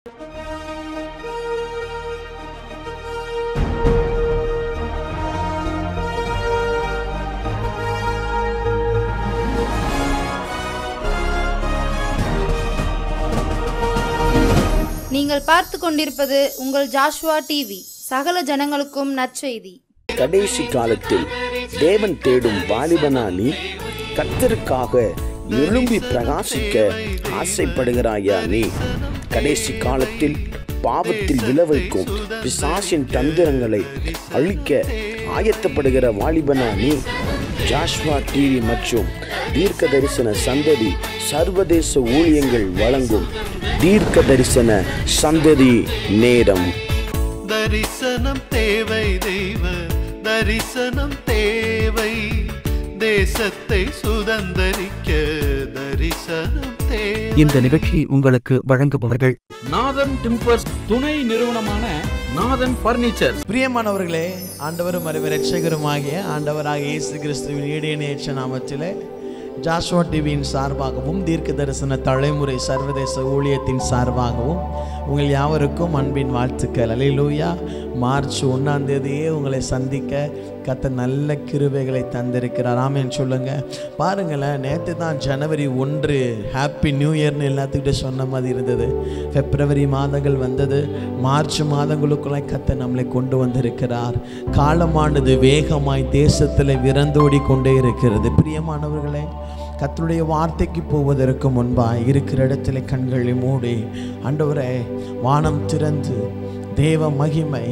நீங்கள் பார்த்து கொண்டிருப்பது உங்கள் ஜாஷ்வா டிவி. சகல ஜனங்களுக்கும் நற்செய்தி. கடைசி காலத்தில் தேவன் தேடும் வாலிபனா நீ? கர்த்தருக்காக எழும்பி பிரகாசிக்க ஆசைப்படுகிறாயா நீ? கடைசி காலத்தில் பாவத்தில் விளைவிக்கும் பிசாசின் தந்திரங்களை அழிக்க ஆயத்தப்படுகிற வாலிபனா நீ? ஜாஷ்வா டிவி மற்றும் தீர்க்க தரிசன சந்ததி சர்வதேச ஊழியங்கள் வழங்கும் தீர்க்க தரிசன சந்ததி நேரம். தரிசனம் தேவை, தெய்வ தரிசனம் தேவை, தேசத்தை சுதந்தரிக்க தரிசனம் தேவை. இந்த நிகழ்ச்சி உங்களுக்கு வழங்குபவர்கள் நாதன் டிம்பர்ஸ் துணை நிறுவனமான நாதன் பர்னிச்சர். பிரியமானவர்களே, ஆண்டவரும் இரட்சகருமாகிய ஆண்டவராகிய இயேசு கிறிஸ்துவின் ஈடேற்ற நாமத்திலே ஜாஷ்வா டிவியின் சார்பாகவும் தீர்க்க தரிசன தலைமுறை சர்வதேச ஊழியத்தின் சார்பாகவும் உங்கள் யாவருக்கும் அன்பின் வாழ்த்துக்கள். அல்லேலூயா. மார்ச் 1ஆம் தேதியே உங்களை சந்திக்க கர்த்தர் நல்ல கிருபைகளை தந்திருக்கிறார். ஆமென் சொல்லுங்க. பாருங்களேன், நேற்று தான் ஜனவரி 1 ஹாப்பி நியூ இயர்னு எல்லாத்துக்கிட்ட சொன்ன மாதிரி இருந்தது. பிப்ரவரி மாதங்கள் வந்தது, மார்ச் மாதங்களுக்குள்ளே கர்த்தர் நம்மளை கொண்டு வந்திருக்கிறார். காலமானது வேகமாய் தேசத்தில் விரந்தோடி கொண்டே இருக்கிறது. பிரியமானவர்களே, கர்த்தருடைய வார்த்தைக்கு போவதற்கு முன்பாக இருக்கிற இடத்துல கண்களை மூடி, ஆண்டவரே வானம் திறந்து தேவ மகிமை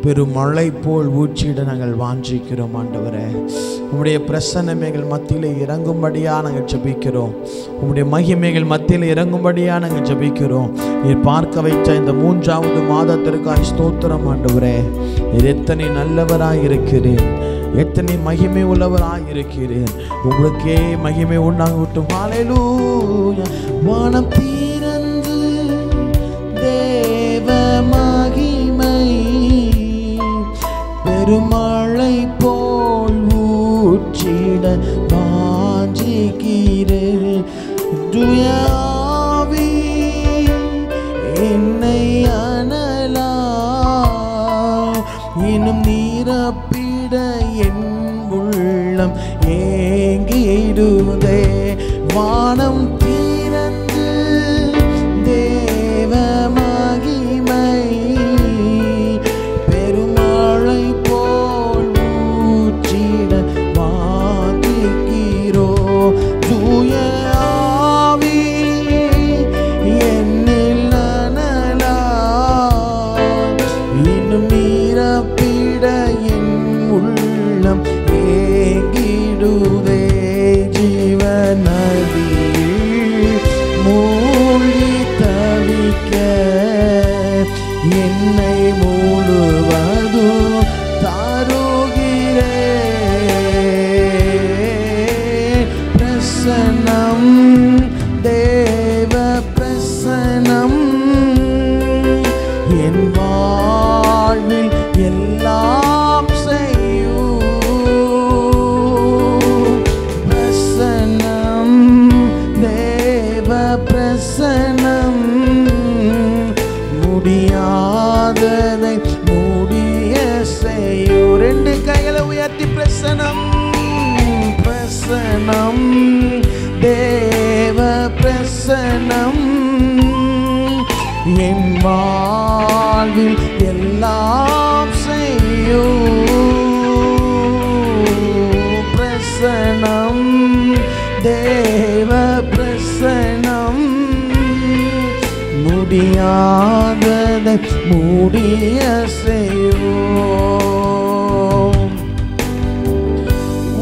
பெருமழை போல் ஊற்றிட நாங்கள் வாஞ்சிக்கிறோம். ஆண்டவரே, உம்முடைய பிரசன்னமைகள் மத்தியில் இறங்கும்படியாக நாங்கள் ஜெபிக்கிறோம். உம்முடைய மகிமைகள் மத்தியில் இறங்கும்படியாக நாங்கள் ஜெபிக்கிறோம். நீர் பார்க்க வைத்த இந்த 3வது மாதத்திற்காக ஸ்தோத்திரம். ஆண்டவரே, நீர் எத்தனை நல்லவராக இருக்கிறேன், எத்தனை மகிமை உள்ளவராக இருக்கிறேன். உங்களுக்கே மகிமை உண்டாகட்டும். ஹல்லேலூயா. வானம் திறந்து தேவ மகிமை பெருமழை போல் ஊற்றிட வாஞ்சிக்கிறேன். துயாவி என்னை அனலா இன்னும் நீரப்பிட என் உள்ளம் ஏங்கிடுதே. வானம் திறந்து தேவ மகிமை பெருமழை போல் ஊற்றிட வாஞ்சிக்கிறோ. தூய ஆவி என்னில் அனலா இன்னும் நீரப்பிட என் உள்ளம் ஏங்கிடுதே. ஜீவ நதியில் மூழ்கி தவிக்க என்னை முழுவதும் தருகிறேன். பிரசன்னம் தேவ பிரசன்னம் என் வாழ்வில் எல்லாம் செய்யும். பிரசன்னம் தேவ பிரசன்னம் முடியாததை முடிய செய்யும். 2 கைகளை உயர்த்தி பிரசன்னம், பிரசன்னம் தேவ பிரசன்னம் என் வாழ்வில் எல்லாம் செய்யும். பிரசன்னம் தேவ பிரசன்னம் முடியாததை முடிய செய்யும்.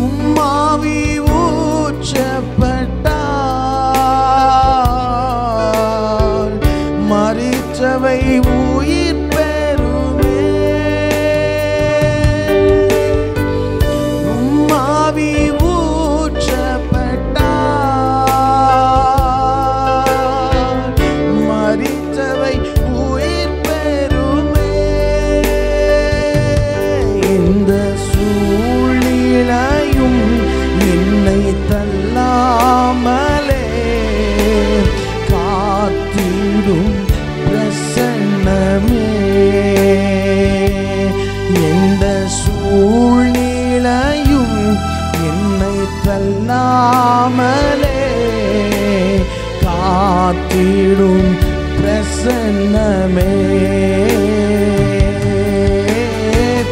உம்மாவி ஊற்றப்பட்டால் மரித்தவை உயிர் பெறுமே. உம்மாவி ஊற்றப்பட்டால் மரித்தவை உயிர் பெறுமே. இந்த சூழ்நிலையும் என்னை தள்ளாமலே காத்திடும் பிரசன்னம் பிரசன்னமே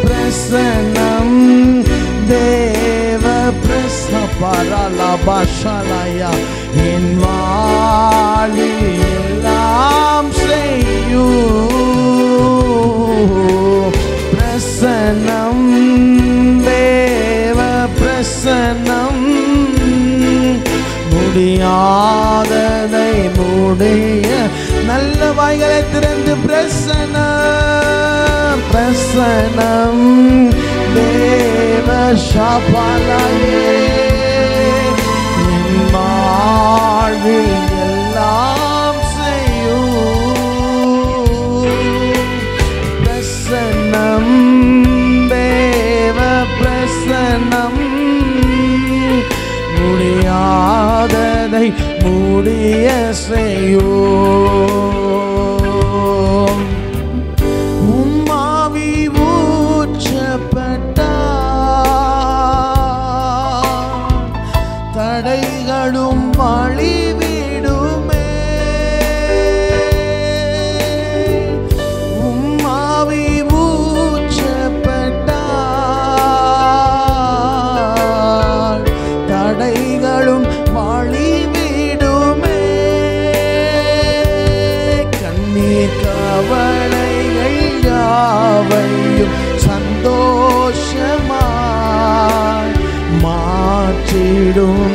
பிரசன்னம் தேவ பிரசபரலபஷலயா என் வாழ்வில் எல்லாம் செய்யும் பிரசன்னம் தேவ பிரசன்னம் முடியாததை முடிய நல்ல வாய்களை திறந்து பிரசன்னம் பிரசன்னம் தேவ ஷபலயே என் வாழ்வில் எல்லாம் செய்யும் பிரசன்னம் தேவ பிரசன்னம் முடியாததை முடிய செய்யும் உம்மாவி ஊற்றப்பட்டார் தடைகளும் வழிவிடுமே உம்மாவி ஊற்றப்பட்டார் தடைகளும் வழிவிடுமே கண்ணீர் கவலைகள் யாவையும் சந்தோஷமாய் மாற்றிடும்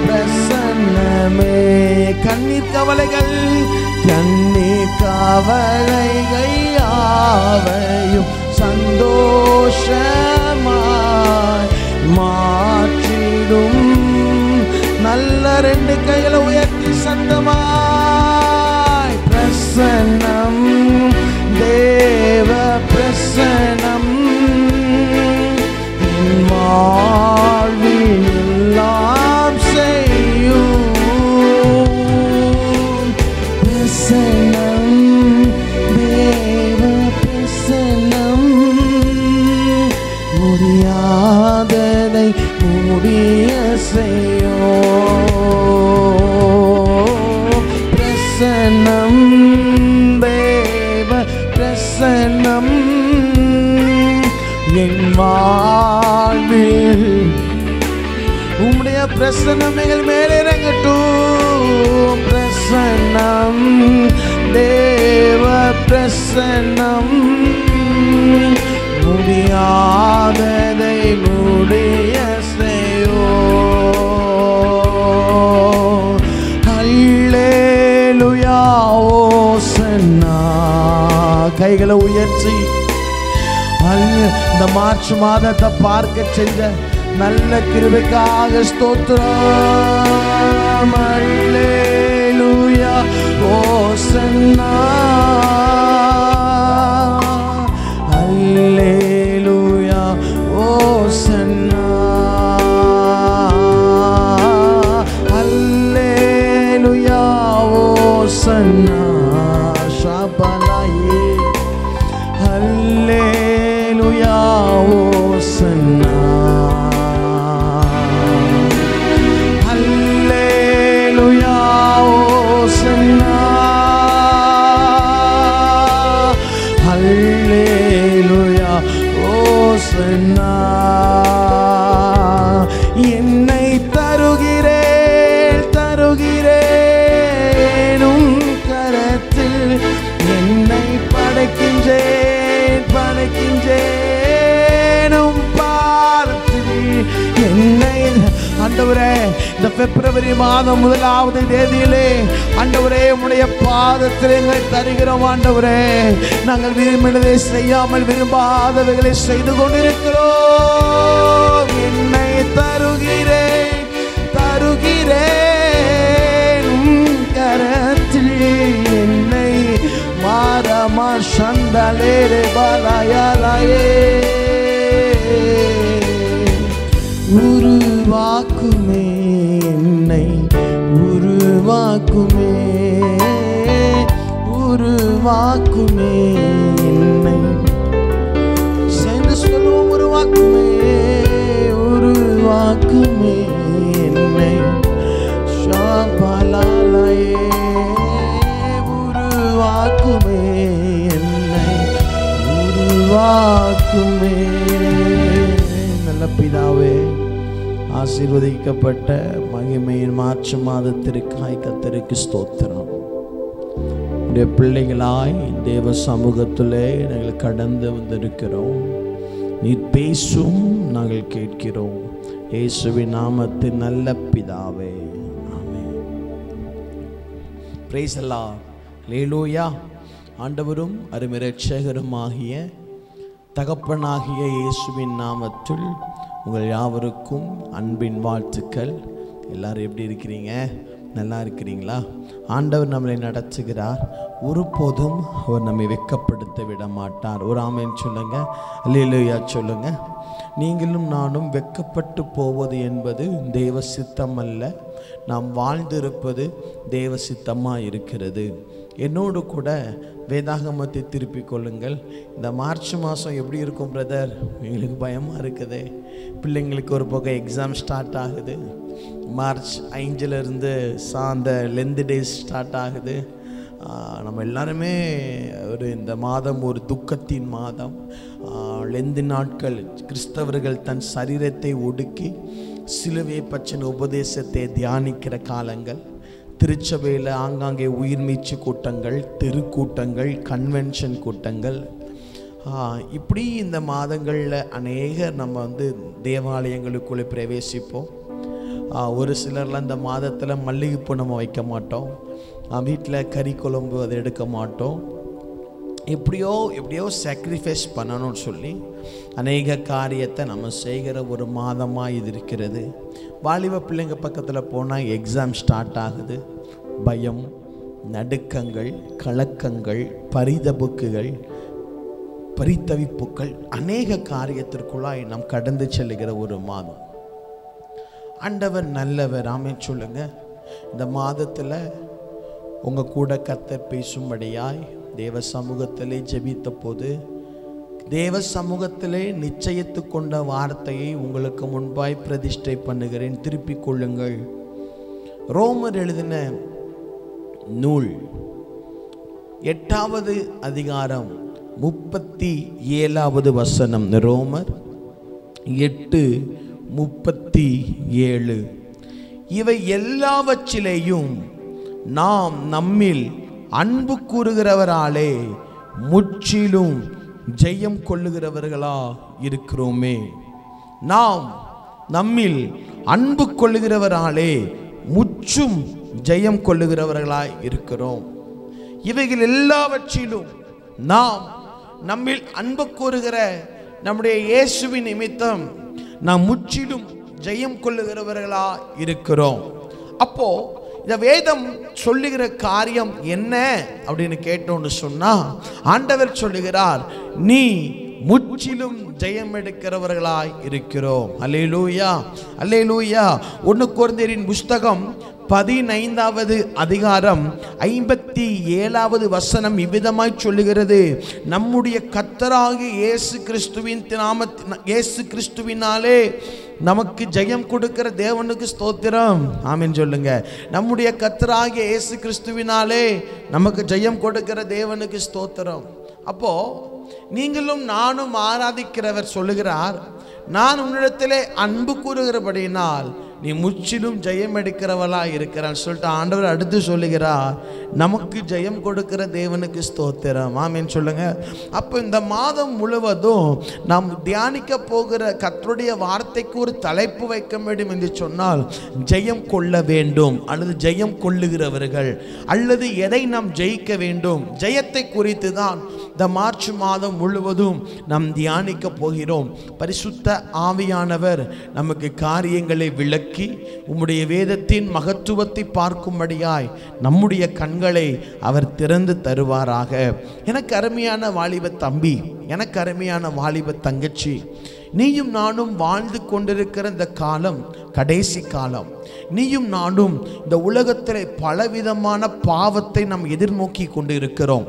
பிரசன்னமே கண்ணீர் கவலைகள் யாவையும் சந்தோஷமாய் மாற்றிடும் நல்ல ரெண்டு கைகளை உயர்த்தி சத்தமாய் பிரசன்னம் தேவ பிரசன்னம் என் வாழ்வில் எல்லாம் செய்யும் பிரசன்னம் தேவ பிரசன்னம் முடியாததை முடிய செய்யும் பிரசன்னம் தேவ பிரசன்னம் என் வாழ்வில் உம்முடைய பிரசன்னம் எங்கள் மேலே இறங்கட்டும் பிரசன்னம் தேவ பிரசன்னம் முடியாததை முடிய செய்யும் அல்லேலூயா ஓசன்னா கைகளை உயர்த்தி இந்த மார்ச் மாதத்தை பார்க்க செஞ்ச நல்ல கிருபைக்காக ஸ்தோத்திரம் அல்லேலூயா ஓசன்னா அல்லேலூயா ஓசன்னா அல்லேலூயா ஓசன்னா ஷபலாயே அல்லேலூயா ஓசன்னா அல்லேலூயா ஓசன்னா அல்லேலூயா ஓசன்னா என்னை தருகிறேனும் கரத்தில் என்னை படைக்கின்றேனும் பாரத்தில் என்னை ஆண்டவரே இந்த பிப்ரவரி மாதம் 1ஆவது தேதியிலே ஆண்டவரே உம்முடைய பாதத்தில் எங்களை தருகிறோம் ஆண்டவரே நாங்கள் விரும்பினதை செய்யாமல் விரும்பாதவைகளை செய்து கொண்டிருக்கிறோம் என்னை தருகிறேன் கரத்தில் என்னை மாறமா சந்தலேரே பாலாயாலாயே உருவாக்குமே என்னை உருவாக்குமே என்னை சேர்ந்து சொல்லுவோம் உருவாக்குமே என்னை ஷாபாலாயே உருவாக்குமே யாவருக்குமே. நல்ல பிதாவே, ஆசீர்வதிக்கப்பட்ட மகிமையின் மார்ச் மாதத்திற்காய் கர்த்தருக்கு ஸ்தோத்திரம். உடைய பிள்ளைகளாய் தேவ சமூகத்திலே நாங்கள் கடந்து வந்திருக்கிறோம். நீர் பேசும், நாங்கள் கேட்கிறோம். இயேசுவின் நாமத்தின் நல்ல பிதாவே, ஆமென். Praise the Lord. ஹல்லேலூயா. ஆண்டவரும் அருமை இரட்சகருமாகிய தகப்பனாகிய இயேசுவின் நாமத்தில் உங்கள் யாவருக்கும் அன்பின் வாழ்த்துக்கள். எல்லாரும் எப்படி இருக்கிறீங்க? நல்லா இருக்கிறீங்களா? ஆண்டவர் நம்மளை நடத்துகிறார். ஒருபோதும் அவர் நம்மை வெட்கப்படுத்த விட மாட்டார். ஒரு ஆமென் சொல்லுங்க, அல்லேலூயா சொல்லுங்க. நீங்களும் நானும் வெட்கப்பட்டு போவது என்பது தேவ சித்தம் அல்ல. நாம் வாழ்ந்திருப்பது தேவ சித்தமாக இருக்கிறது. என்னோடு கூட வேதாகமத்தை திருப்பிக் கொள்ளுங்கள். இந்த மார்ச் மாதம் எப்படி இருக்கும் பிரதர்? எங்களுக்கு பயமாக இருக்குது. பிள்ளைங்களுக்கு ஒரு பக்கம் எக்ஸாம் ஸ்டார்ட் ஆகுது. மார்ச் 5லேருந்து அந்த லென்த் டேஸ் ஸ்டார்ட் ஆகுது. நம்ம எல்லாருமே இந்த மாதம் ஒரு துக்கத்தின் மாதம். லெந்து நாட்கள் கிறிஸ்தவர்கள் தன் சரீரத்தை ஒடுக்கி சிலுவை பற்றின உபதேசத்தை தியானிக்கிற காலங்கள். திருச்சபையில் ஆங்காங்கே உயிர்மீச்சு கூட்டங்கள், தெருக்கூட்டங்கள், கன்வென்ஷன் கூட்டங்கள். இப்படி இந்த மாதங்களில் அநேகர் நம்ம தேவாலயங்களுக்குள்ளே பிரவேசிப்போம். ஒரு சிலர்லாம் இந்த மாதத்தில் மல்லிகைப்பூ நம்ம வைக்க மாட்டோம். வீட்டில் கறி குழம்பு அதை எடுக்க மாட்டோம். எப்படியோ சாக்ரிஃபைஸ் பண்ணணும்னு சொல்லி அநேக காரியத்தை நம்ம செய்கிற ஒரு மாதமாக இது இருக்கிறது. வாலிப பிள்ளைங்க பக்கத்தில் போனால் எக்ஸாம் ஸ்டார்ட் ஆகுது. பயம், நடுக்கங்கள், கலக்கங்கள், பரிதபுக்குகள், பரிதவிப்புக்கள், அநேக காரியத்திற்குள்ளாய் நாம் கடந்து செல்லுகிற ஒரு மாதம். ஆண்டவர் நல்லவர், ஆமென் சொல்லுங்க. இந்த மாதத்தில் உங்கள் கூட கர்த்தர் பேசும்படியாய் தேவ சமூகத்திலே ஜெபித்த போது தேவ சமூகத்திலே நிச்சயித்து கொண்ட வார்த்தையை உங்களுக்கு முன்பாய் பிரதிஷ்டை பண்ணுகிறேன். திருப்பிக் கொள்ளுங்கள். ரோமர் எழுதின நூல் 8வது அதிகாரம் 37வது வசனம். ரோமர் 8:37. இவை எல்லாவற்றிலேயும் நாம் நம்மில் அன்பு கூறுகிறவராலே முற்றிலும் ஜெயம் கொள்ளுகிறவர்களா இருக்கிறோமே. நாம் நம்மில் அன்பு கொள்ளுகிறவராலே முற்றும் ஜெயம் கொள்ளுகிறவர்களாய் இருக்கிறோம். இவைகள் எல்லாவற்றிலும் நாம் நம்மில் அன்பு கூறுகிற நம்முடைய இயேசுவின் நிமித்தம் நாம் முற்றிலும் ஜெயம் கொள்ளுகிறவர்களா இருக்கிறோம். அப்போ இந்த வேதம் சொல்லுகிற காரியம் என்ன அப்படின்னு கேட்டோன்னு சொன்னா, ஆண்டவர் சொல்லுகிறார், நீ முற்றிலும் ஜெயம் எடுக்கிறவர்களாய் இருக்கிறோம். அல்லேலூயா, அல்லேலூயா. 1 கொரிந்தியரின் புஸ்தகம் 15வது அதிகாரம் 57வது வசனம் இவ்விதமாய் சொல்லுகிறது, நம்முடைய கர்த்தராகிய இயேசு கிறிஸ்துவினாலே நமக்கு ஜெயம் கொடுக்கிற தேவனுக்கு ஸ்தோத்திரம். ஆமென் சொல்லுங்க. நம்முடைய கர்த்தராகிய இயேசு கிறிஸ்துவினாலே நமக்கு ஜெயம் கொடுக்கிற தேவனுக்கு ஸ்தோத்திரம். அப்போ நீங்களும் நானும் ஆராதிக்கிறவர் சொல்லுகிறார், நான் உன்னிடத்திலே அன்பு கூறுகிறபடினால் நீ முற்றிலும் ஜெயம் எடுக்கிறவளா இருக்கிறான் சொல்லிட்டு ஆண்டவர் அடுத்து சொல்லுகிறார், நமக்கு ஜெயம் கொடுக்கிற தேவனுக்கு ஸ்தோத்திரம். ஆமென் சொல்லுங்க. அப்போ இந்த மாதம் முழுவதும் நாம் தியானிக்க போகிற கர்த்தருடைய வார்த்தைக்கு ஒரு தலைப்பு வைக்க வேண்டும் என்று சொன்னால், ஜெயம் கொள்ள வேண்டும் அல்லது ஜெயம் கொள்ளுகிறவர்கள் அல்லது எதை நாம் ஜெயிக்க வேண்டும், ஜெயத்தை குறித்து தான் இந்த மார்ச் மாதம் முழுவதும் நாம் தியானிக்க போகிறோம். பரிசுத்த ஆவியானவர் நமக்கு காரியங்களை விளக்கி உம்முடைய வேதத்தின் மகத்துவத்தை பார்க்கும்படியாய் நம்முடைய கண்களை அவர் திறந்து தருவாராக. எனக்கு அருமையான வாலிப தம்பி, எனக்கு அருமையான வாலிப தங்கச்சி, நீயும் நானும் வாழ்ந்து கொண்டிருக்கிற இந்த காலம் கடைசி காலம். நீயும் நானும் இந்த உலகத்தில் பலவிதமான பாவத்தை நாம் எதிர்நோக்கி கொண்டு இருக்கிறோம்.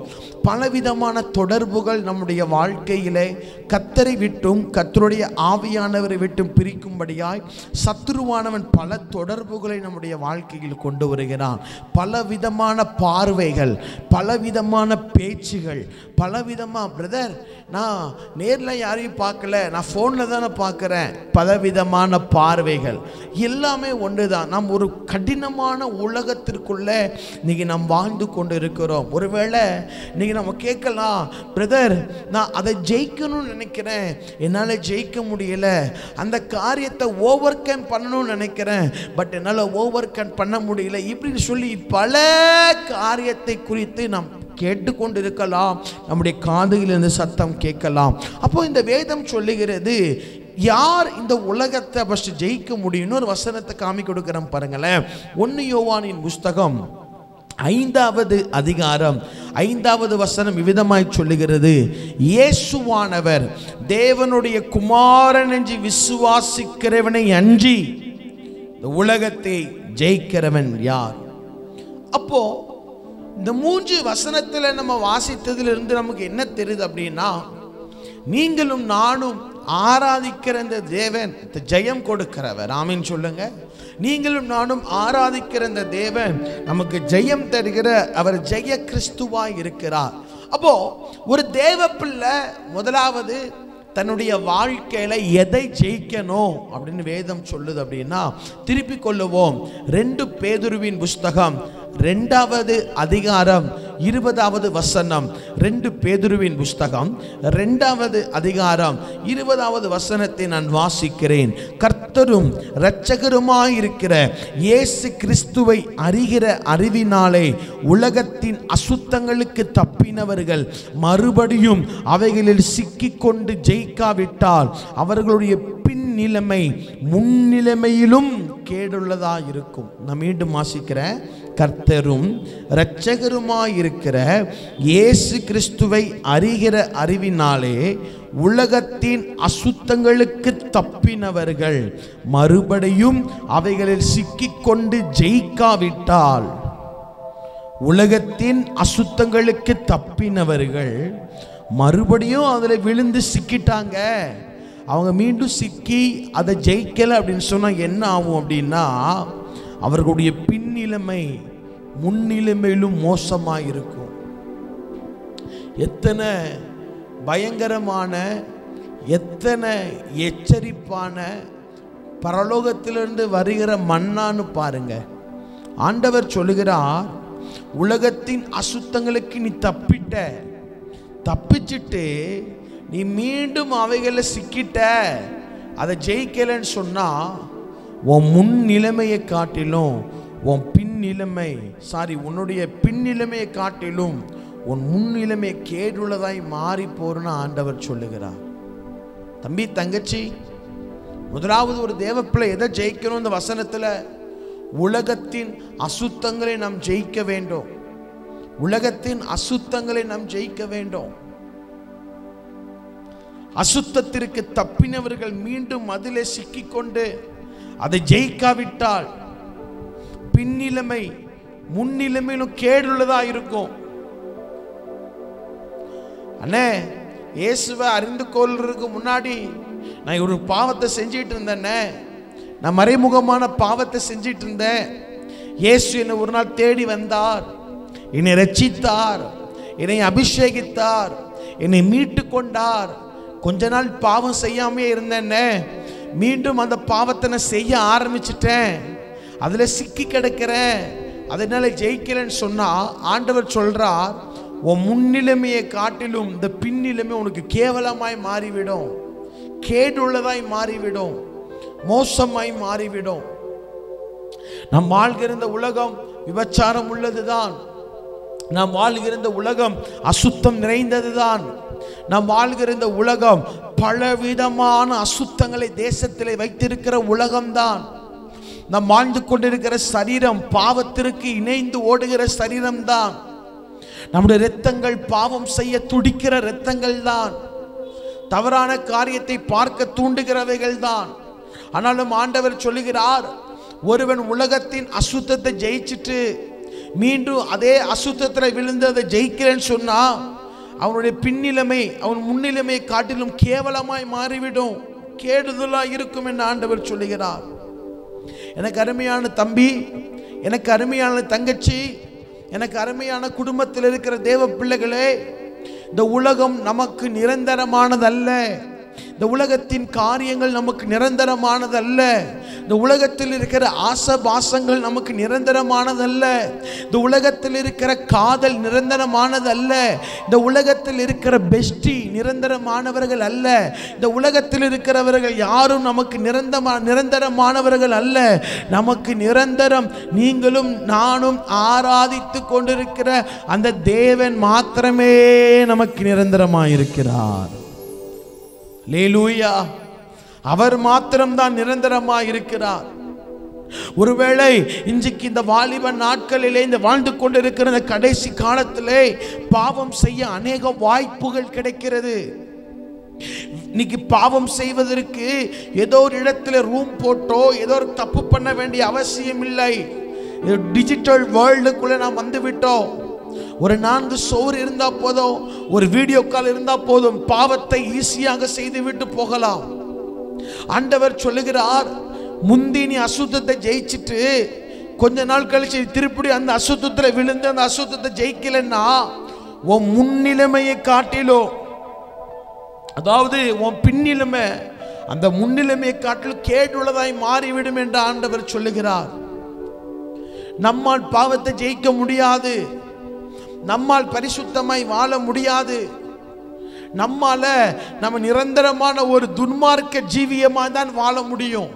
பலவிதமான தொடர்புகள் நம்முடைய வாழ்க்கையிலே கர்த்தரை விட்டும் கர்த்தருடைய ஆவியானவரை விட்டும் பிரிக்கும்படியாய் சத்துருவானவன் பல தொடர்புகளை நம்முடைய வாழ்க்கையில் கொண்டு வருகிறான். பலவிதமான பார்வைகள், பலவிதமான பேச்சுகள், பலவிதமாக பிரதர் நான் நேரில் யாரையும் பார்க்கல, நான் ஃபோனில் தானே பார்க்குறேன். பலவிதமான பார்வைகள் எல்லாமே ஒன்று தான். நாம் ஒரு கடினமான உலகத்திற்குள்ளே இன்னைக்கு நாம் வாழ்ந்து கொண்டு இருக்கிறோம். ஒருவேளை இன்னைக்கு நம்ம கேட்கலாம், பிரதர் நான் அதை ஜெயிக்கணும்னு நினைக்கிறேன், என்னால் ஜெயிக்க முடியல. அந்த காரியத்தை ஓவர் கம் பண்ணணும்னு நினைக்கிறேன், பட் என்னால் ஓவர் கம் பண்ண முடியல. இப்படின்னு சொல்லி பல காரியத்தை குறித்து நாம் கேட்டுக்கொண்டு இருக்கலாம். நம்முடைய காதுகளிலிருந்து சத்தம் கேட்கலாம். அப்போ இந்த வேதம் சொல்லுகிறது, யார் இந்த உலகத்தை ஃபர்ஸ்ட் ஜெயிக்க முடியும்னு ஒரு வசனத்தை காமி கொடுக்கிறோம் பாருங்களேன். 1 யோவானின் புஸ்தகம் 5வது அதிகாரம் 5வது வசனம் இவ்விதமாய் சொல்லுகிறது, இயேசுவானவர் தேவனுடைய குமாரன் என்று விசுவாசிக்கிறவனை அன்றி இந்த உலகத்தை ஜெயிக்கிறவன் யார்? அப்போ இந்த 3 வசனத்தில் நம்ம வாசித்ததிலிருந்து நமக்கு என்ன தெரியுது அப்படின்னா, நீங்களும் நானும் ஆராதிக்கிற இந்த தேவன் ஜெயம் கொடுக்கிறவர். ஆமீன் சொல்லுங்க. நீங்களும் நானும் ஆராதிக்கிற இந்த தேவன் நமக்கு ஜெயம் தருகிற அவர் ஜெய கிறிஸ்துவாய் இருக்கிறார். அப்போ ஒரு தேவ பிள்ளை முதலாவது தன்னுடைய வாழ்க்கையில எதை ஜெயிக்கணும் அப்படின்னு வேதம் சொல்லுது அப்படின்னா, திருப்பி கொள்ளுவோம் 2 பேதுருவின் புஸ்தகம் 2வது அதிகாரம் 20வது வசனம். 2 பேதுருவின் புஸ்தகம் 2வது அதிகாரம் 20வது வசனத்தை நான் வாசிக்கிறேன். கர்த்தரும் இரட்சகருமாயிருக்கிற இயேசு கிறிஸ்துவை அறிகிற அறிவினாலே உலகத்தின் அசுத்தங்களுக்கு தப்பினவர்கள் மறுபடியும் அவைகளில் சிக்கிக்கொண்டு ஜெயிக்காவிட்டால் அவர்களுடைய பின் நிலைமை முன்னிலைமையிலும் கேடுள்ளதா இருக்கும். நான் மீண்டும் வாசிக்கிறேன். கர்த்தரும் இரட்சகருமாயிருக்கிற இயேசு கிறிஸ்துவை அறிகிற அறிவினாலே உலகத்தின் அசுத்தங்களுக்கு தப்பினவர்கள் மறுபடியும் அவைகளில் சிக்கிக்கொண்டு ஜெயிக்காவிட்டால், உலகத்தின் அசுத்தங்களுக்கு தப்பினவர்கள் மறுபடியும் அதில் விழுந்து சிக்கிட்டாங்க, அவங்க மீண்டும் சிக்கி அதை ஜெயிக்கலை அப்படின்னு சொன்னால் என்ன ஆகும் அப்படின்னா, அவர்களுடைய பின்னிலைமை முன்னிலைமையிலும் மோசமாக இருக்கும். எத்தனை பயங்கரமான, எத்தனை எச்சரிப்பான பரலோகத்திலிருந்து வருகிற மன்னான்னு பாருங்க. ஆண்டவர் சொல்லுகிறார், உலகத்தின் அசுத்தங்களுக்கு நீ தப்பிச்சிட்டு நீ மீண்டும் அவைகளை சிக்கிட்ட, அதை ஜெயிக்கலன்னு சொன்னா உன் முன் நிலைமையை காட்டிலும் உன் பின் நிலைமை உன்னுடைய பின் நிலைமையை காட்டிலும் உன் முன் நிலைமை கேடுள்ளதாய் மாறி போறன்னு ஆண்டவர் சொல்லுகிறார். தம்பி தங்கச்சி, முதலாவது ஒரு தேவப்பிள்ளை எதை ஜெயிக்கணும்? இந்த வசனத்தில் உலகத்தின் அசுத்தங்களை நாம் ஜெயிக்க வேண்டும். உலகத்தின் அசுத்தங்களை நாம் ஜெயிக்க வேண்டும். அசுத்தத்திற்கு தப்பினவர்கள் மீண்டும் அதிலே சிக்கிக்கொண்டு அதை ஜெயிக்காவிட்டால் பின்னிலைமை முன்னிலைமையிலும் கேடுள்ளதா இருக்கும். அண்ணே, இயேசுவை அறிந்து கொள்றதுக்கு முன்னாடி நான் ஒரு பாவத்தை செஞ்சிட்டு இருந்தேன்னே, நான் மறைமுகமான பாவத்தை செஞ்சிட்டு இருந்தேன். இயேசு என்னை ஒரு நாள் தேடி வந்தார், என்னை ரட்சித்தார், என்னை அபிஷேகித்தார், என்னை மீட்டு கொண்டார். கொஞ்ச நாள் பாவம் செய்யாமே இருந்தேன்னே, மீண்டும் அந்த பாவத்தை நான் செய்ய ஆரம்பிச்சிட்டேன், அதில் சிக்கி கிடக்கிறேன், அதனால ஜெயிக்கிறேன்னு சொன்னா ஆண்டவர் சொல்றார், உன் முன்னிலைமையை காட்டிலும் இந்த பின்னிலைமை உனக்கு கேவலமாய் மாறிவிடும், கேடுள்ளதாய் மாறிவிடும், மோசமாய் மாறிவிடும். நாம் வாழ்கிற இந்த உலகம் விபச்சாரம் உள்ளதுதான். நாம் வாழ்கிற இந்த உலகம் அசுத்தம் நிறைந்ததுதான். நாம் வாழ்கிற இந்த உலகம் பலவிதமான அசுத்தங்களை தேசத்திலே வைத்திருக்கிற உலகம்தான். நாம் வாழ்ந்து கொண்டிருக்கிற சரீரம் பாவத்திற்கு இணைந்து ஓடுகிற சரீரம்தான். நம்முடைய இரத்தங்கள் பாவம் செய்ய துடிக்கிற இரத்தங்கள் தான். தவறான காரியத்தை பார்க்க தூண்டுகிறவைகள் தான். ஆனாலும் ஆண்டவர் சொல்லுகிறார், ஒருவன் உலகத்தின் அசுத்தத்தை ஜெயிச்சிட்டு மீண்டும் அதே அசுத்தத்தில் விழுந்து அதை ஜெயிக்கிறேன்னு சொன்னா அவனுடைய பின்னிலைமை அவன் முன்னிலைமை காட்டிலும் கேவலமாய் மாறிவிடும், கேடுதலாய் இருக்கும் என்று ஆண்டவர் சொல்லுகிறார். எனக்கு அருமையான தம்பி, எனக்கு அருமையான தங்கச்சி, எனக்கு அருமையான குடும்பத்தில் இருக்கிற தேவ பிள்ளைகளே, இந்த உலகம் நமக்கு நிரந்தரமானதல்ல. இந்த உலகத்தின் காரியங்கள் நமக்கு நிரந்தரமானதல்ல. இந்த உலகத்தில் இருக்கிற ஆசபாசங்கள் நமக்கு நிரந்தரமானதல்ல. இந்த உலகத்தில் இருக்கிற காதல் நிரந்தரமானதல்ல. இந்த உலகத்தில் இருக்கிற பெஸ்டி நிரந்தரமானவர்கள் அல்ல. இந்த உலகத்தில் இருக்கிறவர்கள் யாரும் நமக்கு நிரந்தரமானவர்கள் அல்ல. நமக்கு நிரந்தரம் நீங்களும் நானும் ஆராதித்து கொண்டிருக்கிற அந்த தேவன் மாத்திரமே நமக்கு நிரந்தரமாயிருக்கிறார். அல்லேலூயா. அவர் மாத்திரம்தான் நிரந்தரமாக இருக்கிறார். ஒருவேளை இன்றைக்கு இந்த வாலிப நாட்களிலே இந்த வாழ்ந்து கொண்டிருக்கிற இந்த கடைசி காலத்திலே பாவம் செய்ய அநேக வாய்ப்புகள் கிடைக்கிறது. இன்னைக்கு பாவம் செய்வதற்கு ஏதோ ஒரு இடத்துல ரூம் போட்டோ ஏதோ ஒரு தப்பு பண்ண வேண்டிய அவசியம் இல்லை. டிஜிட்டல் வேர்ல்டுக்குள்ள நாம் வந்து விட்டோம். ஒரு 4 சோறு இருந்தா போதும், ஒரு வீடியோ கால் இருந்தா போதும், பாவத்தை ஈஸியாக செய்து விட்டு போகலாம். ஆண்டவர் சொல்லுகிறார், முந்தி நீ அசுத்தத்தை ஜெயிச்சிட்டு கொஞ்ச நாள் கழிச்சு திருப்பி அந்த அசுத்தத்தில் விழுந்து அந்த அசுத்தத்தை ஜெயிக்கலன்னா உன் முன்னிலைமையை காட்டிலும், அதாவது உன் பின்னிலைமை அந்த முன்னிலைமையை காட்டிலும் கேடுள்ளதாய் மாறிவிடும் என்று ஆண்டவர் சொல்லுகிறார். நம்மால் பாவத்தை ஜெயிக்க முடியாது, நம்மால் பரிசுத்தமாய் வாழ முடியாது, நம்மால நம்ம நிரந்தரமான ஒரு துன்மார்க்க ஜீவியமாக தான் வாழ முடியும்.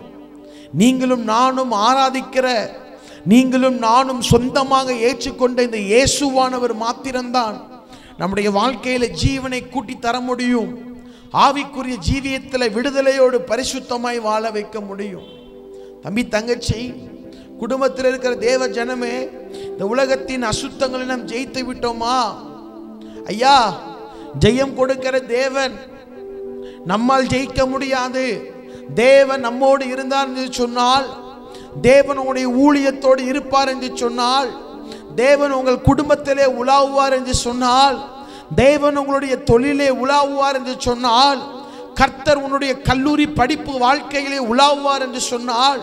நீங்களும் நானும் ஆராதிக்கிற, நீங்களும் நானும் சொந்தமாக ஏற்றுக்கொண்ட இந்த இயேசுவானவர் மாத்திரம்தான் நம்முடைய வாழ்க்கையில ஜீவனை கூட்டி தர முடியும். ஆவிக்குரிய ஜீவியத்தில் விடுதலையோடு பரிசுத்தமாய் வாழ வைக்க முடியும். தம்பி தங்கச்சி, குடும்பத்தில் இருக்கிற தேவ ஜனமே, இந்த உலகத்தின் அசுத்தங்களை நாம் ஜெயித்து விட்டோமா? ஐயா, ஜெயம் கொடுக்கிற தேவன் நம்மால் ஜெயிக்க முடியாது. தேவன் நம்மோடு இருந்தார் என்று சொன்னால், தேவன் உங்களுடைய ஊழியத்தோடு இருப்பார் என்று சொன்னால், தேவன் உங்கள் குடும்பத்திலே உலாவுவார் என்று சொன்னால், தேவன் உங்களுடைய தொழிலே உலாவுவார் என்று சொன்னால், கர்த்தர் உன்னுடைய கல்லூரி படிப்பு வாழ்க்கையிலே உலாவுவார் என்று சொன்னால்,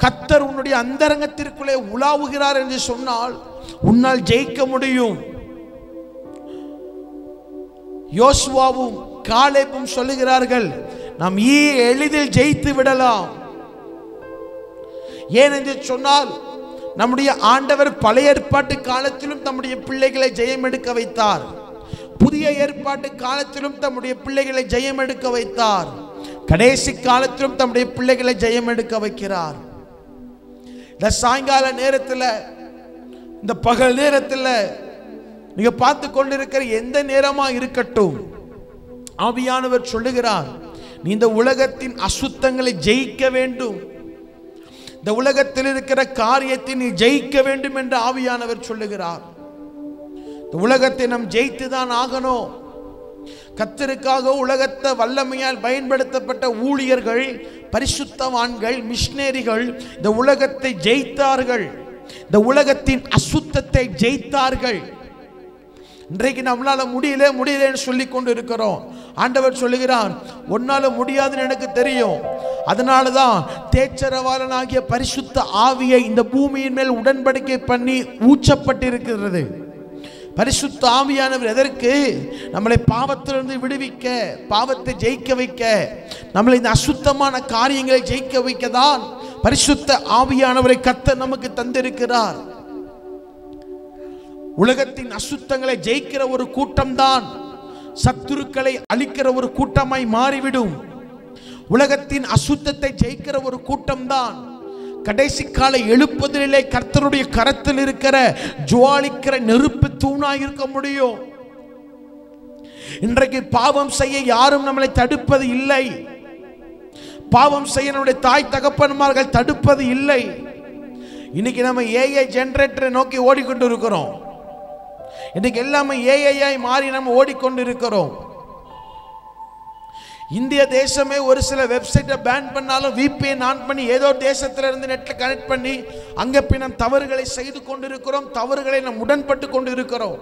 கர்த்தர் உன்னுடைய அந்தரங்கத்திற்குள்ளே உலாவுகிறார் என்று சொன்னால் உன்னால் ஜெயிக்க முடியும். யோசுவாவும் காலேபும் சொல்லுகிறார்கள், நாம் எளிதில் ஜெயித்து விடலாம். ஏன் என்று சொன்னால், நம்முடைய ஆண்டவர் பழைய ஏற்பாட்டு காலத்திலும் தம்முடைய பிள்ளைகளை ஜெயம் எடுக்க வைத்தார். புதிய ஏற்பாட்டு காலத்திலும் தம்முடைய பிள்ளைகளை ஜெயம் எடுக்க வைத்தார். கடைசி காலத்திலும் தம்முடைய பிள்ளைகளை ஜெயம் எடுக்க வைக்கிறார். இந்த சாயங்கால நேரத்தில், இந்த பகல் நேரத்தில் நீங்க பார்த்து கொண்டிருக்கிற எந்த நேரமா இருக்கட்டும், ஆவியானவர் சொல்லுகிறார், நீ இந்த உலகத்தின் அசுத்தங்களை ஜெயிக்க வேண்டும். இந்த உலகத்தில் இருக்கிற காரியத்தை நீ ஜெயிக்க வேண்டும் என்று ஆவியானவர் சொல்லுகிறார். இந்த உலகத்தை நாம் ஜெயித்து தான் ஆகணும். கர்த்தருக்காக உலகத்தை வல்லமையால் பயன்படுத்தப்பட்ட ஊழியர்கள், பரிசுத்தவான்கள், மிஷனரிகள் இந்த உலகத்தை ஜெயித்தார்கள். இந்த உலகத்தின் அசுத்தத்தை ஜெயித்தார்கள். இன்றைக்கு நம்மளால முடியலன்னு சொல்லி கொண்டு இருக்கிறோம். ஆண்டவர் சொல்லுகிறான், உன்னால முடியாதுன்னு எனக்கு தெரியும். அதனாலதான் தேச்சரவாளனாகிய பரிசுத்த ஆவியை இந்த பூமியின் மேல் உடன்படிக்கை பண்ணி ஊற்றப்பட்டிருக்கிறது. பரிசுத்த ஆவியானவர் எதற்கு? நம்மளை பாவத்திலிருந்து விடுவிக்க, பாவத்தை ஜெயிக்க வைக்க, நம்மளை இந்த அசுத்தமான காரியங்களை ஜெயிக்க வைக்க தான் பரிசுத்த ஆவியானவரை கர்த்தர் நமக்கு தந்திருக்கிறார். உலகத்தின் அசுத்தங்களை ஜெயிக்கிற ஒரு கூட்டம் தான் சத்துருக்களை அழிக்கிற ஒரு கூட்டமாய் மாறிவிடும். உலகத்தின் அசுத்தத்தை ஜெயிக்கிற ஒரு கூட்டம் தான் கடைசி கால எழுப்புதலிலே கர்த்தருடைய கரத்தில் இருக்கிற ஜுவாலிக்கிற நெருப்பு தூணாய் இருக்க முடியும். இன்றைக்கு பாவம் செய்ய யாரும் நம்மளை தடுப்பது இல்லை. பாவம் செய்ய நம்முடைய தாய் தகப்பன்மார்கள் தடுப்பது இல்லை. இன்னைக்கு நம்ம ஏஐ ஜெனரேட்டரை நோக்கி ஓடிக்கொண்டு இருக்கிறோம். இன்னைக்கு எல்லாமே ஏஐ மாறி நம்ம ஓடிக்கொண்டு இருக்கிறோம். இந்திய தேசமே ஒரு சில வெப்சைட்டை பேன் பண்ணாலும் VPN ஆன் பண்ணி ஏதோ தேசத்துல இருந்து நெட்ல கனெக்ட் பண்ணி அங்க போய் நாம் தவறுகளை செய்து கொண்டிருக்கிறோம், தவறுகளை நாம் உடன்பட்டு கொண்டு இருக்கிறோம்.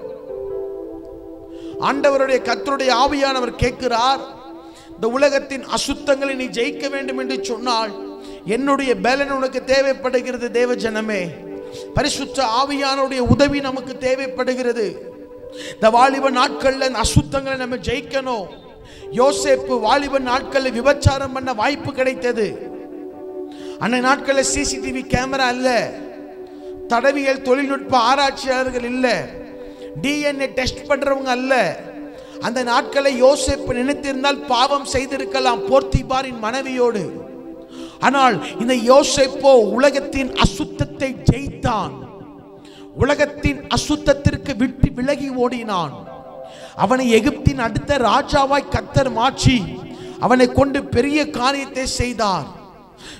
ஆண்டவருடைய கர்த்தருடைய ஆவியானவர் கேட்கிறார், இந்த உலகத்தின் அசுத்தங்களை நீ ஜெயிக்க வேண்டும் என்று சொன்னால் என்னுடைய பலன் உனக்கு தேவைப்படுகிறது. தேவ ஜனமே, பரிசுத்த ஆவியானுடைய உதவி நமக்கு தேவைப்படுகிறது. இந்த வாலிப நாட்கள்ல அசுத்தங்களை நம்ம ஜெயிக்கணும். யோசேப்பு வாலிப நாட்கள்ல விபச்சாரம் பண்ண வாய்ப்பு கிடைத்தது. அன்னை நாட்கள்ல CCTV கேமரா இல்ல, தடவியல் தொழில்நுட்ப ஆராய்ச்சியாளர்கள் இல்ல, DNA டெஸ்ட் பண்றவங்க அல்ல. அந்த நாட்களை யோசேப்பு நினைத்திருந்தால் பாவம் செய்திருக்கலாம் போர்த்திபாரின் மனைவியோடு. ஆனால் இந்த யோசேப்போ உலகத்தின் அசுத்தத்தை ஜெயித்தான். உலகத்தின் அசுத்தத்திற்கு விட்டு விலகி ஓடினான். அவனை எகிப்தின் அடுத்த ராஜாவாய் கர்த்தர் மாற்றி அவனை கொண்டு பெரிய காரியத்தை செய்தார்.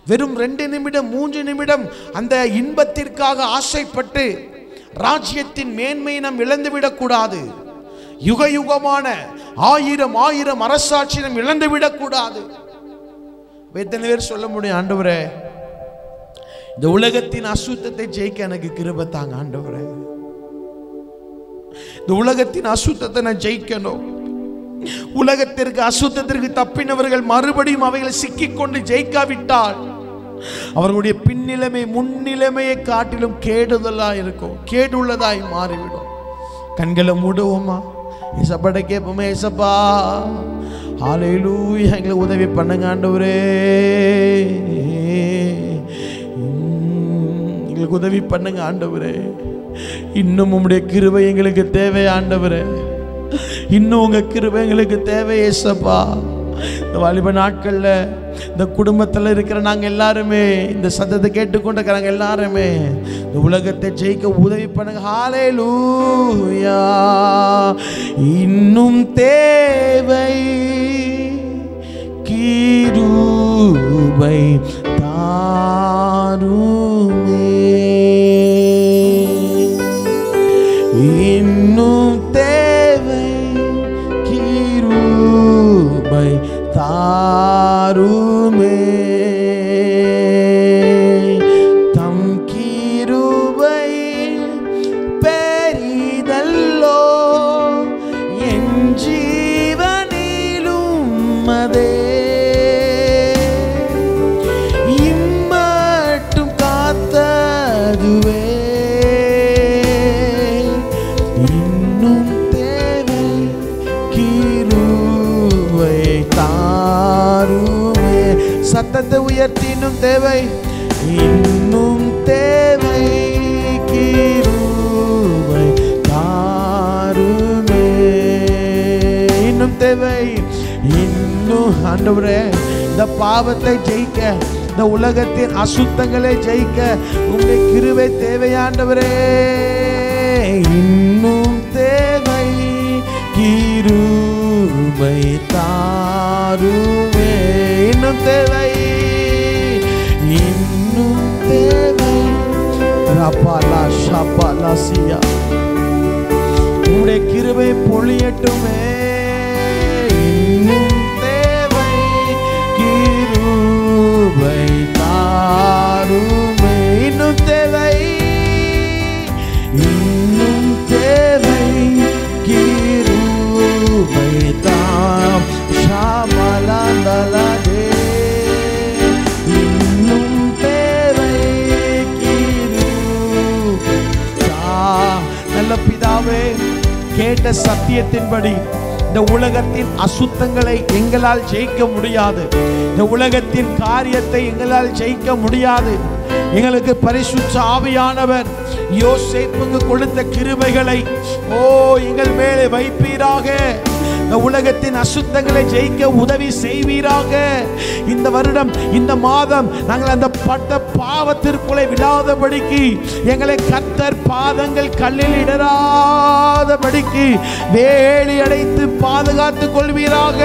வெறும் 2 நிமிடம் 3 நிமிடம் அந்த இன்பத்திற்காக ஆசைப்பட்டு ராஜ்யத்தின் மேன்மையை நாம் இழந்துவிடக் கூடாது. யுக யுகமான 1000 அரசாட்சி நாம் இழந்துவிடக் கூடாது. எத்தனை பேர் சொல்ல முடியும், ஆண்டவரே இந்த உலகத்தின் அசுத்தத்தை ஜெயிக்க எனக்கு கிருபை தாங்க ஆண்டவரே, இந்த உலகத்தின் அசுத்தத்தை நான் ஜெயிக்கணும். உலகத்திற்கு அசுத்தத்திற்கு தப்பினவர்கள் மறுபடியும் அவைகளை சிக்கிக்கொண்டு ஜெயிக்காவிட்டால் அவர்களுடைய பின்னிலைமை முன்னிலைமையை காட்டிலும் கேடுதலாய் இருக்கும், கேடுள்ளதாய் மாறிவிடும். கண்களை மூடுவோமா, ஏசப்பாட்ட கேட்போமே, ஏசப்பா ஹல்லேலூயா எங்களை உதவி பண்ணுங்க ஆண்டவரே, எங்களுக்கு உதவி பண்ணுங்க ஆண்டவரே. இன்னும் உம்முடைய கிருபை எங்களுக்கு தேவை ஆண்டவரே, இன்னும் உங்க கிருபை எங்களுக்கு தேவை ஏசப்பா. இந்த வாலிப நாட்கள்ல இந்த குடும்பத்தில் இருக்கிற நாங்க எல்லாருமே, இந்த சத்தத்தை கேட்டுக்கொண்டிருக்கிறாங்க எல்லாருமே இந்த உலகத்தை ஜெயிக்க உதவி பண்ணுங்க. ஹல்லேலூயா. இன்னும் தேவை கிருபை தாருமே, இன்னும் தேவை கிருபை தாருமே, தம் கிருபை பெரிதல்லோ என் ஜீவனிலும் அதே, இம்மட்டும் காத்ததுவே, இன்னும் தேவை கிருபை தாருமே. சத்தத்தை உயர்த்தி இன்னும் தேவை, இன்னும் தேவை கிருபை தாருமே, இன்னும் தேவை, இன்னும் ஆண்டவரே இந்த பாவத்தை ஜெயிக்க, இந்த உலகத்தின் அசுத்தங்களை ஜெயிக்க உங்களுடைய கிருபை தேவை ஆண்டவரே. இன்னும் தேவை கிருபை தாருமே, இன்னும் தேவை, இன்னும் தேவை. ரபாலா ஷபாலா சியா உங்களுடைய கிருபை பொழியட்டுமே, இன்னும் தேவை கிருபை தாருமே, இன்னும் தேவை, இன்னும் தேவை கிருபை தாம் ஷாமலாந்தலதே, இன்னும் தேவை கிருபை தாம். நல்ல பிதாவே, கேட்ட சத்தியத்தின்படி இந்த உலகத்தின் அசுத்தங்களை எங்களால் ஜெயிக்க முடியாது, இந்த உலகத்தின் காரியத்தை எங்களால் ஜெயிக்க முடியாது. எங்களுக்கு பரிசுத்த ஆவியானவர் யோசேப்புக்கு கொடுத்த கிருபைகளை எங்கள் மேலே வைப்பீராக. இந்த உலகத்தின் அசுத்தங்களை ஜெயிக்க உதவி செய்வீராக. இந்த வருடம் இந்த மாதம் நாங்கள் அந்த பட்ட பாவத்திற்குள்ளே விடாதபடிக்கு எங்களை கர்த்தர் பாதங்கள் கல்லில் இடராதபடிக்கு வேலி அடைத்து பாதுகாத்துக் கொள்வீராக.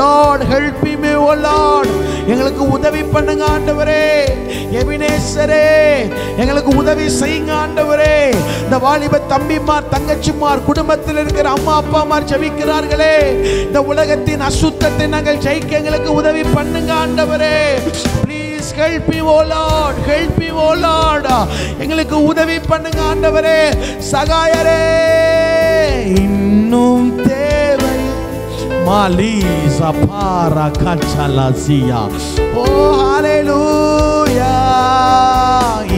Lord help me O Lord, எங்களுக்கு உதவி பண்ணுங்க ஆண்டவரே. எபினேசரே, எங்களுக்கு உதவி செய்யுங்க ஆண்டவரே. இந்த வாலிப தம்பிமார் தங்கச்சிமார் குடும்பத்தில் இருக்கிற அம்மா அப்பாமார் ஜெபிக்கிறார்களே, இந்த உலகத்தின் அசுத்தத்தை நாங்கள் ஜெயிக்க எங்களுக்கு உதவி பண்ணுங்க ஆண்டவரே. Please help me O Lord, help me O Lord, எங்களுக்கு உதவி பண்ணுங்க ஆண்டவரே. சகாயரே, இன்னும் தேவை மாலிசா பாரா கச்சலாசியா. ஓ ஹalleluya,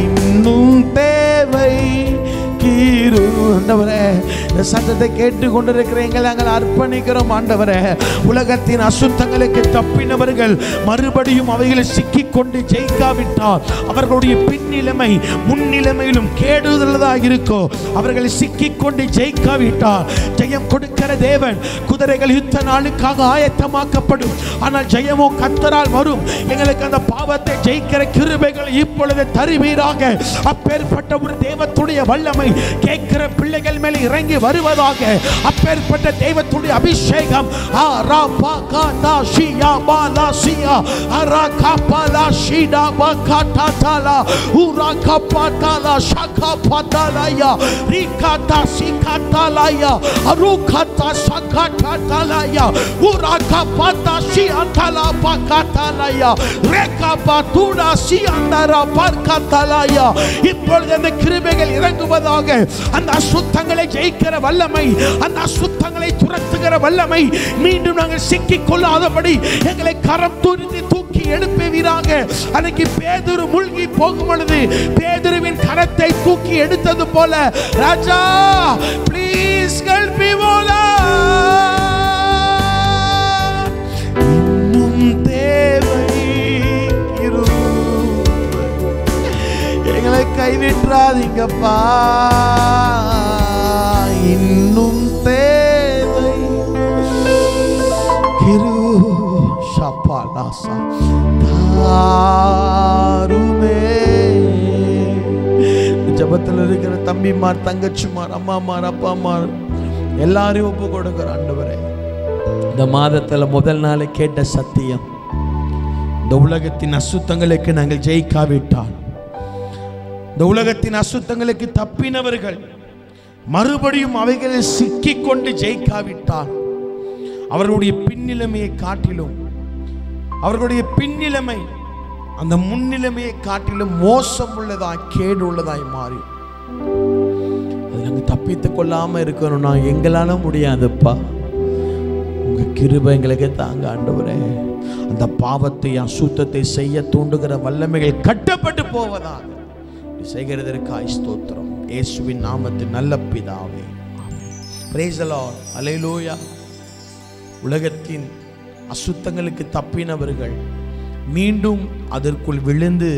இன்னும் தேவை கிரு. ஆண்டவரே, இந்த சத்தத்தை கேட்டு கொண்டிருக்கிற எங்களை நாங்கள் அர்ப்பணிக்கிறோம் ஆண்டவரே. உலகத்தின் அசுத்தங்களுக்கு தப்பினவர்கள் மறுபடியும் அவைகளை சிக்கிக்கொண்டு ஜெயிக்காவிட்டால் அவர்களுடைய பின்னிலைமை முன்னிலைமையிலும் கேடுதலாக இருக்கும். அவர்களை சிக்கிக்கொண்டு ஜெயிக்காவிட்டால் ஜெயம் கொடுக்கிற தேவன். குதிரைகள் யுத்த நாளுக்காக ஆயத்தமாக்கப்படும், ஆனால் ஜெயமோ கர்த்தரால் வரும். எங்களுக்கு அந்த பாவத்தை ஜெயிக்கிற கிருபைகள் இப்பொழுது தருவீராக. அப்பேற்பட்ட ஒரு தேவத்துடைய வல்லமை கேட்கிற பிள்ளைகள் மேல் இறங்கி வருவதாக. அப்பேற்பட்ட தெய்வத்துடைய அபிஷேகம் இப்பொழுது அந்த கிருபைகள் இறங்குவதாக. அந்த அசுத்தங்களை ஜெயிக்கிற வல்லமை, அந்த அசுத்தங்களை துரத்துகிற வல்லமை மீண்டும் நாங்கள் சிக்கிக் கொள்ளாதபடி எங்களை கரம் தூக்கி எழுப்புவீராக. அன்னைக்கு பேதுரு மூழ்கி போகும் பொழுது பேதுருவின் கரத்தை தூக்கி எடுத்தது போல ராஜா please help me O lord, இன்னும் தேவை கிருபை. எங்களை கைவிட்றாதீங்கப்பா, இன்னும் தேவை கிரு ஷபாலாசா தாருமே. ஜபத்தில் இருக்கிற தம்பிமார் தங்கச்சிமார் அம்மாமார் அப்பாமார் எல்லாரையும் ஒப்பு கொடுக்கிற ஆண்டவரே, இந்த மாதத்தில் முதல் நாளை கேட்ட சத்தியம், இந்த உலகத்தின் அசுத்தங்களுக்கு நாங்கள் ஜெயிக்காவிட்டால், இந்த உலகத்தின் அசுத்தங்களுக்கு தப்பினவர்கள் மறுபடியும் அவைகளில் சிக்கிக்கொண்டு ஜெயிக்காவிட்டால் அவர்களுடைய பின்னிலைமையை காட்டிலும், அவர்களுடைய பின்னிலைமை அந்த முன்னிலைமையை காட்டிலும் மோசம் உள்ளதாய் கேடு உள்ளதாய் மாறி அது நாங்கள் தப்பித்துக் கொள்ளாம இருக்கணும்னா எங்களால முடியாதுப்பா. உங்க கிருபை எங்களுக்கு தாங்க ஆண்டவரே. அந்த பாவத்தை அசுத்தத்தை செய்ய தூண்டுகிற வல்லமைகள் கட்டப்பட்டு போவதாக செய்கிறதற்காய் ஸ்தோத்திரம். இயேசுவின் நாமத்தில் நல்ல பிதாவே, பிரைஸ் தி லார்ட், அல்லேலூயா. உலகத்தின் அசுத்தங்களுக்கு தப்பினவர்கள் மீண்டும் அதற்குள் விழுந்து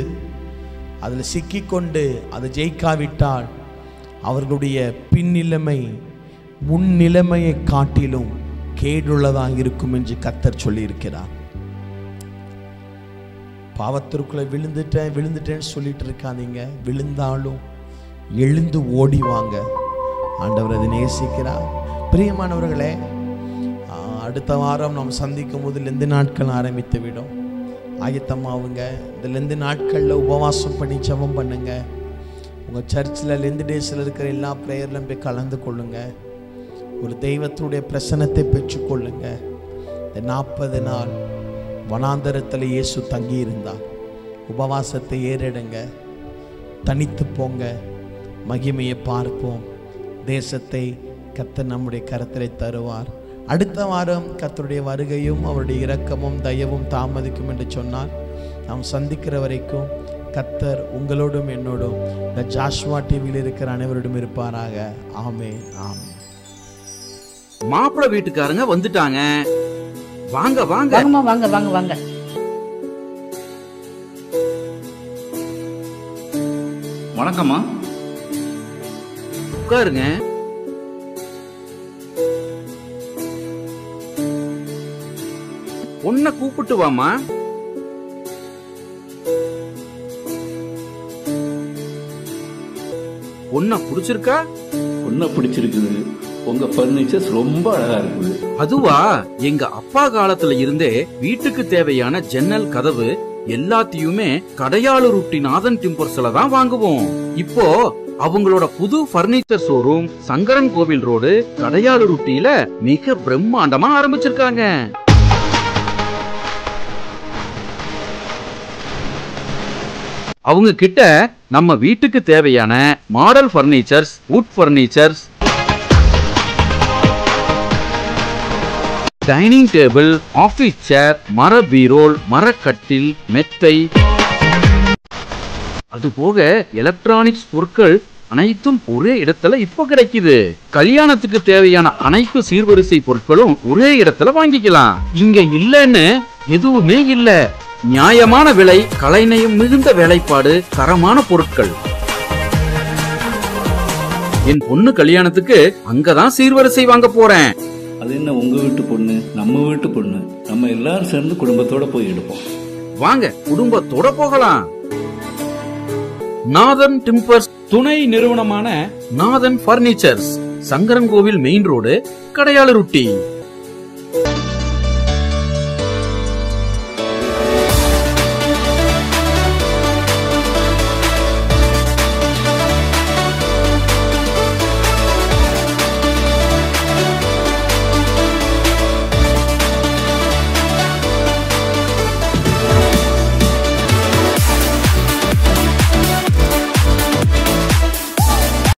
அதில் சிக்கிக்கொண்டு அதை ஜெயிக்காவிட்டால் அவர்களுடைய பின்னிலைமை முன்னிலைமையை காட்டிலும் கேடுள்ளதாக இருக்கும் என்று கர்த்தர் சொல்லியிருக்கிறார். பாவத்திற்குள்ளே விழுந்துட்டேன்னு சொல்லிட்டு இருக்காதீங்க. விழுந்தாலும் எழுந்து ஓடி வாங்க. ஆண்டவர் அதை நேசிக்கிறார். பிரியமானவர்களே, அடுத்த வாரம் நாம் சந்திக்கும் போது லெந்து நாட்கள் ஆரம்பித்து விடும். ஆயத்தமாவுங்க. இந்த லெந்து நாட்களில் உபவாசம் பண்ணி ஜெபம் பண்ணுங்க. உங்கள் சர்ச்சில் லெந்து டேஸில் இருக்கிற எல்லா ப்ரேயர்லையும் போய் கலந்து கொள்ளுங்க. ஒரு தெய்வத்துடைய பிரசன்னத்தை பெற்றுக்கொள்ளுங்க. இந்த 40 நாள் வனாந்தரத்தில் இயேசு தங்கி இருந்தார். உபவாசத்தை ஏறெடுங்க, தனித்து போங்க, மகிமையை பார்ப்போம். தேசத்தை கர்த்தர் நம்முடைய கரத்திலே தருவார். அடுத்த வாரம் கர்த்தருடைய வருகையும் அவருடைய இரக்கமும் தயவும் தாமதிக்கும் என்று சொன்னார். நாம் சந்திக்கிற வரைக்கும் கர்த்தர் உங்களோடும் என்னோடும் இந்த ஜாஷ்வா டிவியில் இருக்கிற அனைவரோடும் இருப்பாராக. ஆமென், ஆமென். மாப்பிள்ளை வீட்டுக்காரங்க வந்துட்டாங்க. வாங்க வாங்க வாங்க வாங்க வாங்க. வணக்கம்மா, உட்காருங்க. பொண்ணை கூப்பிட்டு வாமா. பொண்ணு பொண்ண புடிச்சிருக்கா? பொண்ண பிடிச்சிருக்குது. உங்க பர்னிச்சர்ஸ் ரொம்ப அழகா இருக்குது. அதுவா, எங்க அப்பா காலத்துல இருந்தே வீட்டுக்கு தேவையான ஜன்னல், கதவு எல்லாத்தையுமே கடையாளூர் ஊட்டி நாதன் டிம்பர்ஸ்ல தான் வாங்குவோம். இப்போ அவங்களோட புது பர்னிச்சர் ஷோரூம் சங்கரன் கோவில் ரோடு கடையாளூர் ஊட்டியில மிக பிரம்மாண்டமா ஆரம்பிச்சிருக்காங்க. அவங்க கிட்ட நம்ம வீட்டுக்கு தேவையான model furnitures, wood furnitures, dining table, office chair, மர பீரோல், மரக்கட்டில், மெத்தை, அது போக எலக்ட்ரானிக்ஸ் பொருட்கள் அனைத்தும் ஒரே இடத்துல இப்ப கிடைக்குது. கல்யாணத்துக்கு தேவையான அனைத்து சீர்வரிசை பொருட்களும் ஒரே இடத்துல வாங்கிக்கலாம். இங்க இல்லன்னு எதுவுமே இல்ல. நியாயமான விலை, கலைநயம் மிகுந்த வேலைப்பாடு, தரமான பொருட்கள். என் பொண்ணு கல்யாணத்துக்கு அங்கதான் சீர்வரிசை வாங்க போறேன். அது என்ன உங்க வீட்டு பொண்ணு, நம்ம வீட்டு பொண்ணு, நம்ம எல்லாரும் சேர்ந்து குடும்பத்தோட போய் எடுப்போம். வாங்க, குடும்பத்தோட போகலாம். நாதன் டிம்பர்ஸ் துணை நிறுவனமான நாதன் பர்னிச்சர்ஸ், சங்கரன் கோவில் மெயின் ரோடு, கடையாளூர் ஊட்டி.